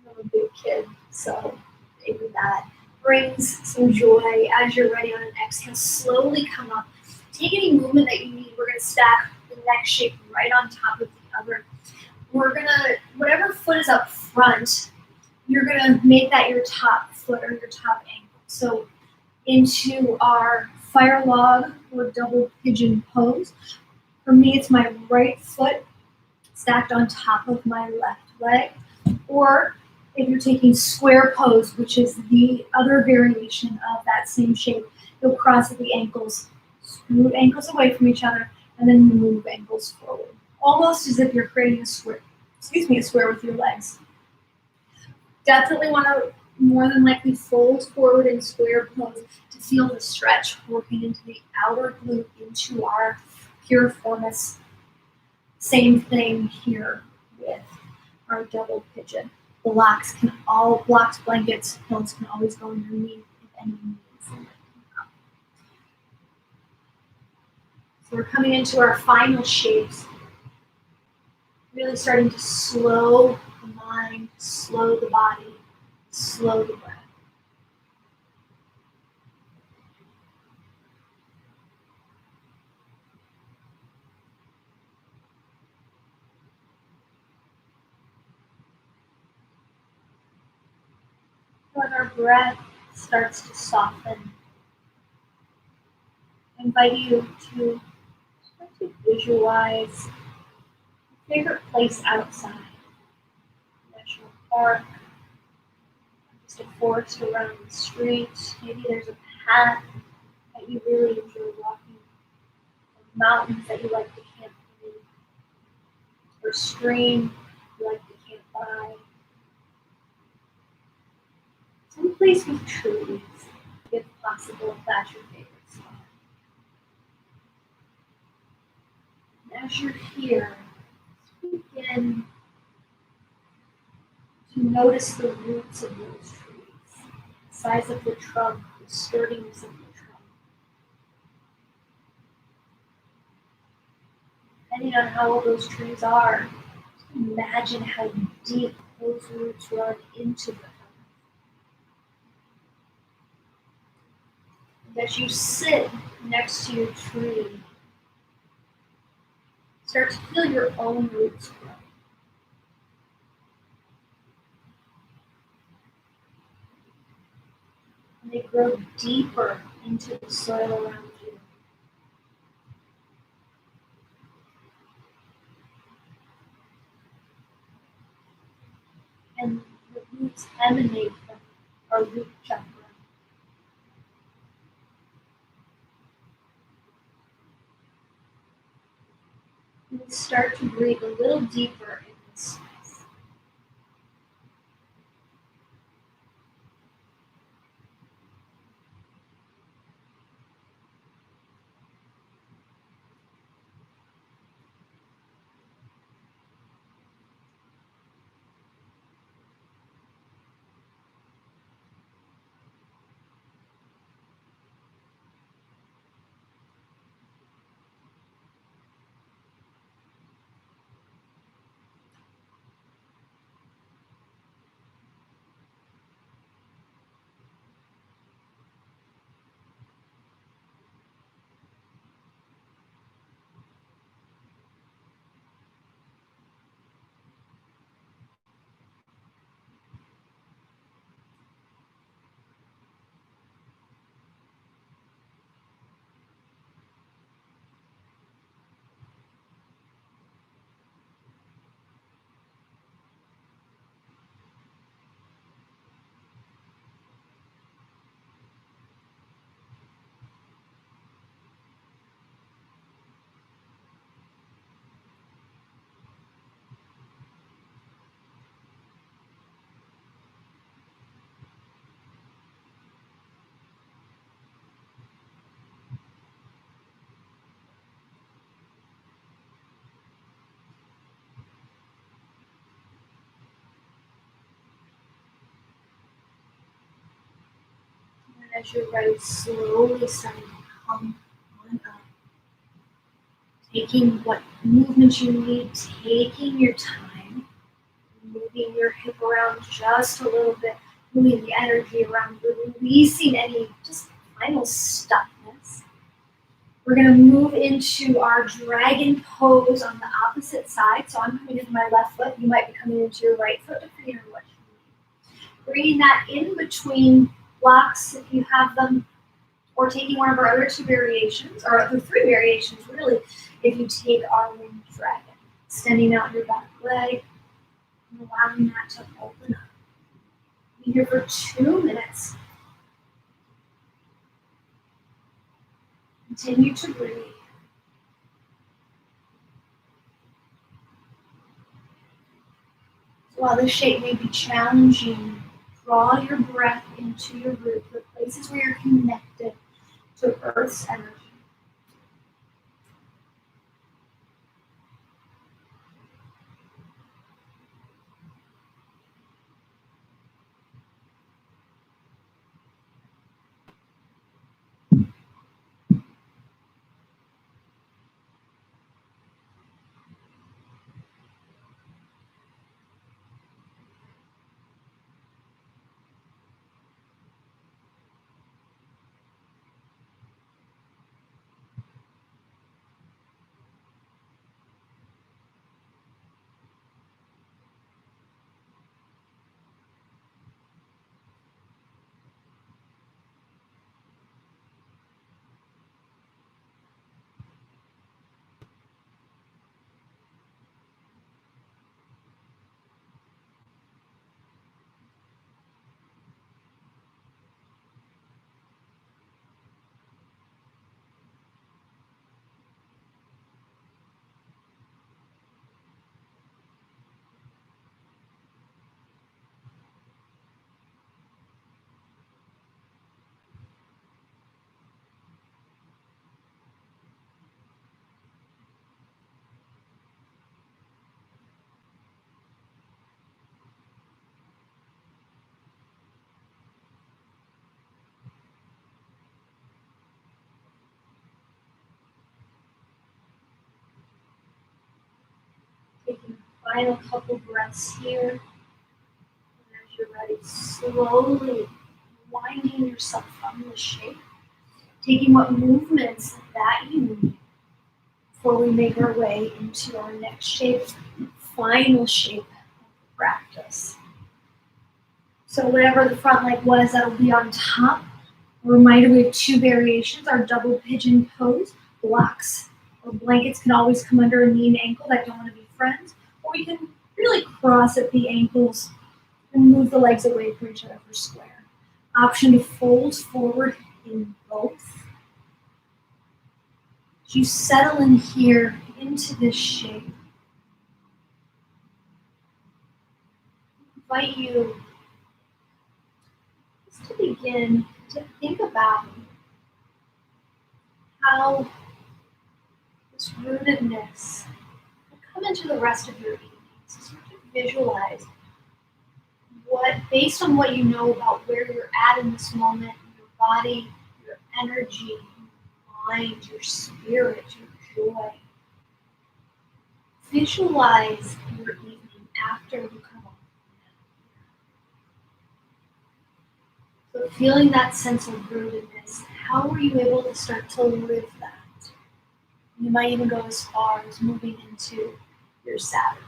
I'm a big kid, so they shape that brings some joy. As you're ready on an exhale, slowly come up. Take any movement that you need. We're going to stack the next shape right on top of the other. We're going to, whatever foot is up front, you're going to make that your top foot or your top ankle. So into our fire log or double pigeon pose. For me, it's my right foot stacked on top of my left leg. Or if you're taking square pose, which is the other variation of that same shape, you'll cross at the ankles, scoot ankles away from each other, and then move ankles forward. Almost as if you're creating a square, a square with your legs. Definitely want to more than likely fold forward in square pose to feel the stretch working into the outer glute into our piriformis. Same thing here with our double pigeon. Blocks, blankets, pillows can always go underneath if any needs. So we're coming into our final shapes. Really starting to slow the mind, slow the body, slow the breath. When our breath starts to soften, I invite you to start to visualize your favorite place outside. A national park, just a forest around the street. Maybe there's a path that you really enjoy walking, or mountains that you like to camp in, or stream you like to camp by. Some place with trees, if possible, if that's your favorite spot. And as you're here, begin to notice the roots of those trees, the size of the trunk, the sturdiness of the trunk. Depending on how old those trees are, imagine how deep those roots run into the earth. And as you sit next to your tree, start to feel your own roots grow. And they grow deeper into the soil around you. And the roots emanate from our root chakra. And we start to breathe a little deeper in this space. And as you're ready, slowly starting to come on up. Taking what movement you need, taking your time, moving your hip around just a little bit, moving the energy around, releasing any just final stuckness. We're going to move into our dragon pose on the opposite side. So I'm coming into my left foot. You might be coming into your right foot, depending on what you need. Bringing that in between blocks if you have them, or taking one of our other two variations, or other three variations really, if you take our winged dragon. Extending out your back leg and allowing that to open up. Be here for 2 minutes. Continue to breathe. So while this shape may be challenging, draw your breath into your root, the places where you're connected to Earth's energy. Taking a final couple breaths here. And as you're ready, slowly winding yourself from the shape. Taking what movements that you need before we make our way into our next shape, final shape of the practice. So whatever the front leg was, that'll be on top. A reminder, we have two variations. Our double pigeon pose, blocks or blankets can always come under a knee and ankle that don't want to be friends. Or we can really cross at the ankles and move the legs away from each other for square. Option to fold forward in both. As you settle in here into this shape, I invite you just to begin to think about how this rootedness will come into the rest of your evening. So start to visualize what, based on what you know about where you're at in this moment, your body, your energy, your mind, your spirit, your joy. Visualize your evening after you come off. So feeling that sense of rootedness, how were you able to start to live that? You might even go as far as moving into your Saturday.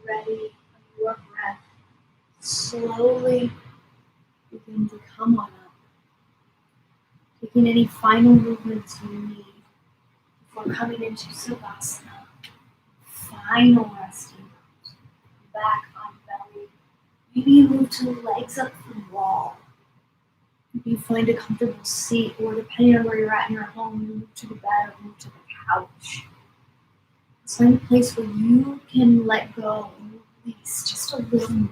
ready, your breath slowly begin to come on up, taking any final movements you need before coming into Savasana. Final resting pose. Back on belly. Maybe you move to the legs up the wall. Maybe you find a comfortable seat, or depending on where you're at in your home, you move to the bed or move to the couch. Just find a place where you can let go and release just a little more.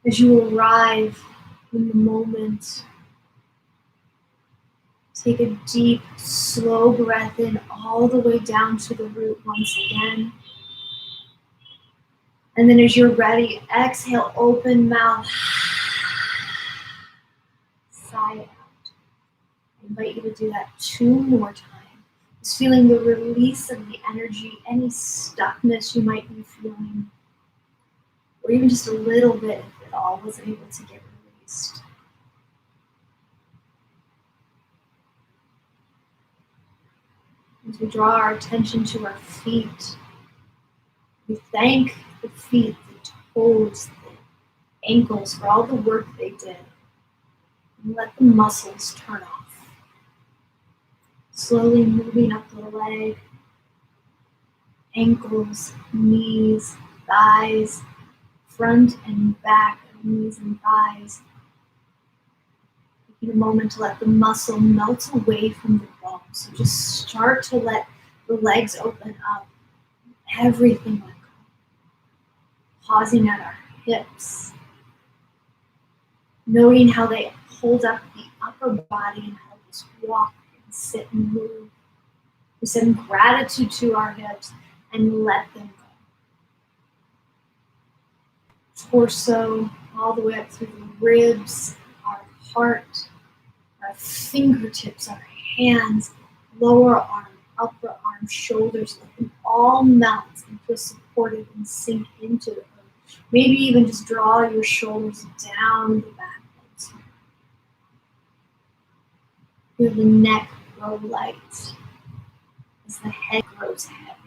As you arrive in the moment, take a deep, slow breath in all the way down to the root once again. And then as you're ready, exhale, open mouth. Sigh out. I invite you to do that 2 more times. Just feeling the release of the energy, any stuckness you might be feeling, or even just a little bit if it all wasn't able to get released. As we draw our attention to our feet, we thank the feet, the toes, the ankles for all the work they did. And let the muscles turn off. Slowly moving up the leg, ankles, knees, thighs, front and back of knees and thighs. Taking a moment to let the muscle melt away from the bone. So just start to let the legs open up, everything let go. Pausing at our hips, noting how they hold up the upper body and help us walk and sit and move. We send gratitude to our hips and let them go. Torso, all the way up through the ribs, our heart, our fingertips, our hands, lower arm, upper arm, shoulders, let them all melt and feel supported and sink into the earth. Maybe even just draw your shoulders down the back. Feel the neck grow light as the head grows heavy.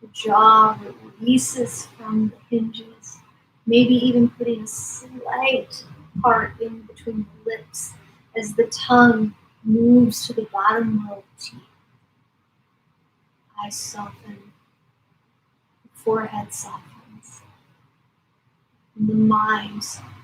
The jaw releases from the hinges, maybe even putting a slight part in between the lips as the tongue moves to the bottom row of teeth. Eyes soften, the forehead softens, and the mind softens.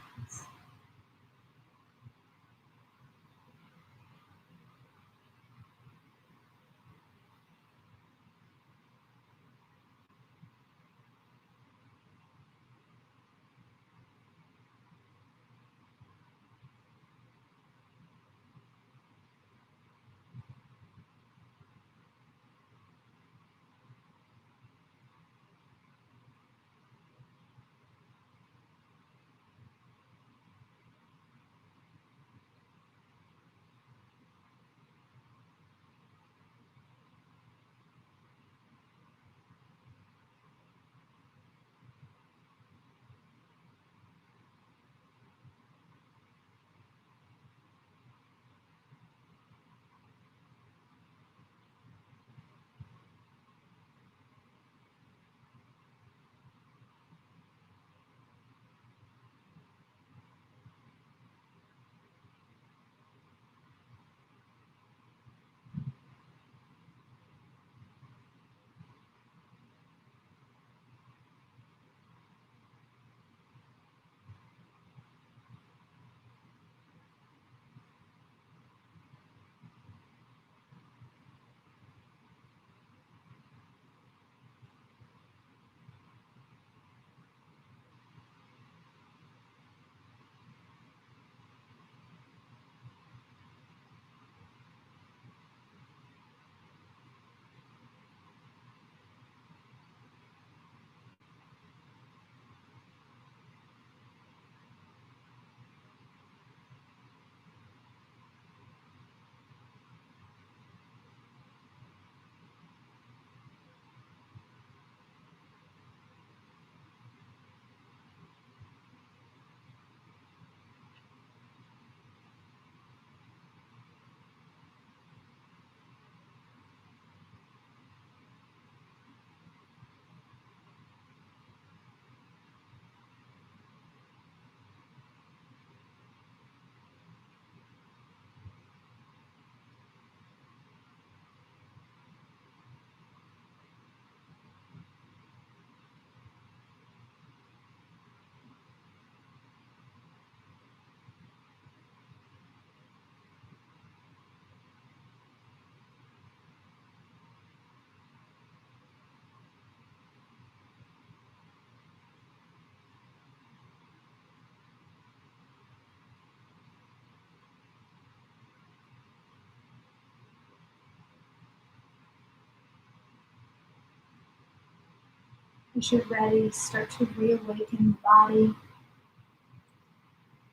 As you're ready, start to reawaken the body,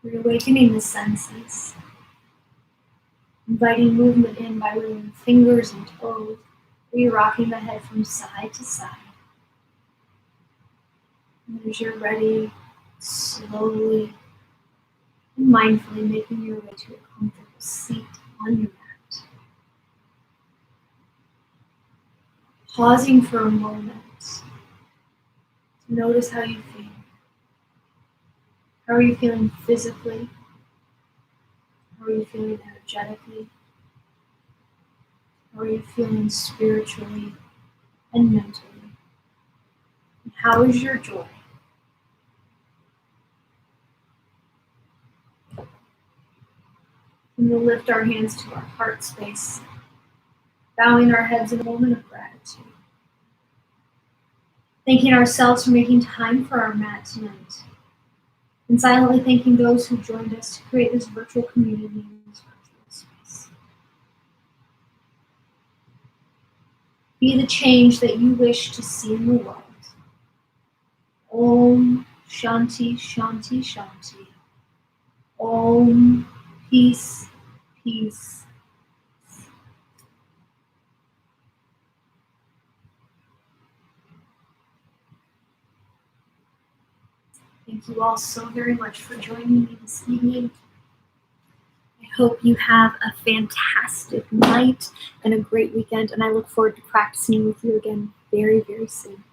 reawakening the senses, inviting movement in by wiggling fingers and toes, re-rocking the head from side to side. And as you're ready, slowly and mindfully making your way to a comfortable seat on your mat. Pausing for a moment to notice how you feel. How are you feeling physically? How are you feeling energetically? How are you feeling spiritually and mentally? And how is your joy? And we'll lift our hands to our heart space, bowing our heads in a moment of gratitude. Thanking ourselves for making time for our mat tonight. And silently thanking those who joined us to create this virtual community in this virtual space. Be the change that you wish to see in the world. Om Shanti Shanti Shanti. Om Peace Peace. Thank you all so very much for joining me this evening. I hope you have a fantastic night and a great weekend, and I look forward to practicing with you again very, very soon.